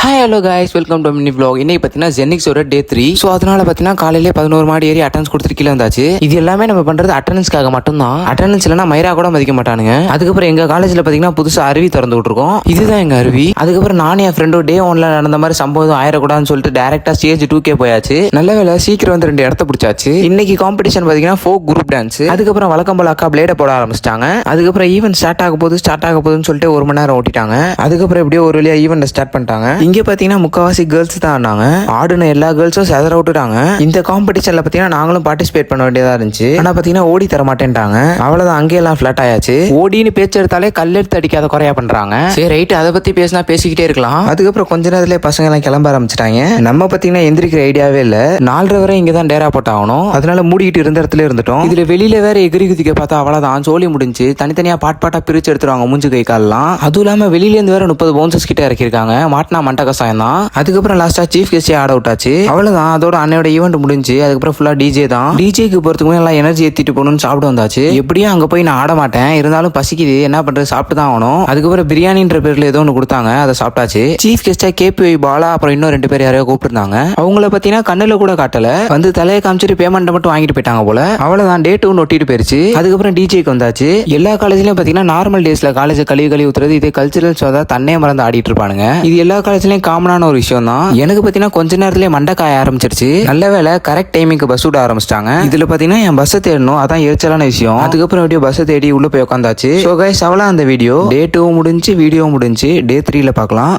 Hi hello guys, welcome to mini vlog. இன்னைக்கு பார்த்தீங்கன்னா ஜெனிக்ஸோட டே 3. So அதனால பார்த்தீங்கன்னா காலையிலே 11 மாடி ஏறி அட்டன்ஸ் கொடுத்துட்டு கீழே வந்தாச்சு. இது எல்லாமே நம்ம பண்றது அட்டன்ஸ்க்காக மட்டும்தான். அட்டன்ஸ் இல்லைனா மைரா கூட மதிக்க மாட்டானுங்க. அதுக்கப்புறம் எங்க காலேஜில் பார்த்தீங்கன்னா புதுசாக அருவி திறந்து விட்டுருக்கோம். இதுதான் எங்க அருவி. அதுக்கப்புறம் நானும் என் ஃப்ரெண்டும் டே 1ல நடந்த மாதிரி சம்பவம் ஆயிடக்கூடாதுன்னு சொல்லிட்டு டேரக்டா ஸ்டேஜ் 2K போயாச்சு. நல்ல வேலை சீக்கிரம் வந்து 2 இடத்த பிடிச்சாச்சு. இன்னைக்கு காம்படிஷன் பார்த்தீங்கன்னா ஃபோக் குரூப் டான்ஸ். அதுக்கப்புறம் வழக்கம் போல அக்கா பிளேட போட ஆரம்பிச்சிட்டாங்க. அதுக்கப்புறம் ஈவென்ட் ஸ்டார்ட் ஆக போகுதுன்னு சொல்லிட்டு 1 மணி நேரம் ஓட்டிட்டாங்க. அதுக்கப்புறம் எப்படியோ ஒரு வழியா ஈவெண்ட் ஸ்டார்ட் பண்ணிட்டாங்க. இங்க பாத்தீங்கன்னா முக்காவாசி கேர்ள்ஸ் தான் ஆனாங்க. ஆடுன எல்லா கேர்ள்ஸும் செதற விட்டுட்டாங்க. இந்த காம்படிஷன்ல பாத்தீங்கன்னா நாங்களும் பார்ட்டிசிபேட் பண்ண வேண்டியதா இருந்துச்சு. ஆனா பாத்தீங்கன்னா ஓடி தர மாட்டேன்ட்டாங்க. அவ்வளவுதான், அங்கேயெல்லாம் ஃபிளாட் ஆயாச்சு. ஓடின்னு பேச்சு எடுத்தாலே கல்லெடுத்து அடிக்காத குறையா பண்றாங்க. சரி ரைட், அதை பத்தி பேசினா பேசிக்கிட்டே இருக்கலாம். அதுக்கப்புறம் கொஞ்ச நேரத்திலே பசங்க எல்லாம் கிளம்ப ஆரம்பிச்சிட்டாங்க. நம்ம பாத்தீங்கன்னா எந்திரிக்கிற ஐடியாவே இல்ல. 4:30 வரை இங்க தான் டேரா போட்டாகணும். அதனால மூடிக்கிட்டு இருந்த இடத்துல இருந்துட்டோம். இதுல வெளியில வேற எகிரி குதிக்க பார்த்தா அவ்வளவுதான், சோலி முடிஞ்சு. தனித்தனியா பாட்டா பிரிச்சு எடுத்துருவாங்க மூஞ்சு கை கால்லாம். அதுவும் இல்லாம வெளியில இருந்து வேற 30 பவுன்சர்ஸ் கிட்ட இறக்கிருக்காங்க. மாட்டினா மண்ட கசாயம் தான். அதுக்கப்புறம் லாஸ்டா சீஃப் கெஸ்டே ஆட விட்டாச்சு. அவ்வளவுதான், அதோட அன்னையோட ஈவெண்ட் முடிஞ்சு. அதுக்கப்புறம் ஃபுல்லா டிஜே தான். டிஜேக்கு போறதுக்கு எல்லாம் எனர்ஜி ஏத்திட்டு போகணும்னு சாப்பிட வந்தாச்சு. எப்படியும் அங்க போய் நான் ஆட மாட்டேன், இருந்தாலும் பசிக்குது, என்ன பண்றது, சாப்பிட்டு தான் ஆகணும். அதுக்கப்புறம் பிரியாணின்ற பேர்ல ஏதோ ஒன்று கொடுத்தாங்க, அதை சாப்பிட்டாச்சு. சீஃப் கெஸ்டா KPI பாலா அப்புறம் இன்னும் 2 பேர் யாரையோ கூப்பிட்டுருந்தாங்க. அவங்கள பார்த்தீங்கன்னா கண்ணுல கூட காட்டல, வந்து தலையை காமிச்சிட்டு பேமெண்ட் மட்டும் வாங்கிட்டு போயிட்டாங்க போல. அவ்வளவுதான், டே 2 ஒட்டிட்டு போயிருச்சு. அதுக்கப்புறம் டிஜேக்கு வந்தாச்சு. எல்லா காலேஜ்லயும் பாத்தீங்கன்னா நார்மல் டேஸ்ல காலேஜ் கழுவி ஊத்துறது, இதே கல்ச்சரல் ஷோ தான் தன்னே மறந்து ஆடிட்டு இருப்பானுங்க. இது எல்லா காலேஜ்லயும் காமனான ஒரு விஷயம் தான். எனக்கு பாத்தீங்கன்னா கொஞ்ச நேரத்திலே மண்டை காய ஆரம்பிச்சிருச்சு. நல்ல வேலை கரெக்ட் டைமிங்க்கு பஸ் விட ஆரம்பிச்சிட்டாங்க. இதுல பாத்தீங்கன்னா என் பஸ் தேடணும், அதான் எரிச்சலான விஷயம். அதுக்கப்புறம் எப்படியோ பஸ் தேடி உள்ள போய் உட்காந்தாச்சு. ஸோ கைஸ், அவ்வளோ அந்த வீடியோ. டே 2 முடிஞ்சு, வீடியோ முடிஞ்சு. டே 3ல பார்க்கலாம்.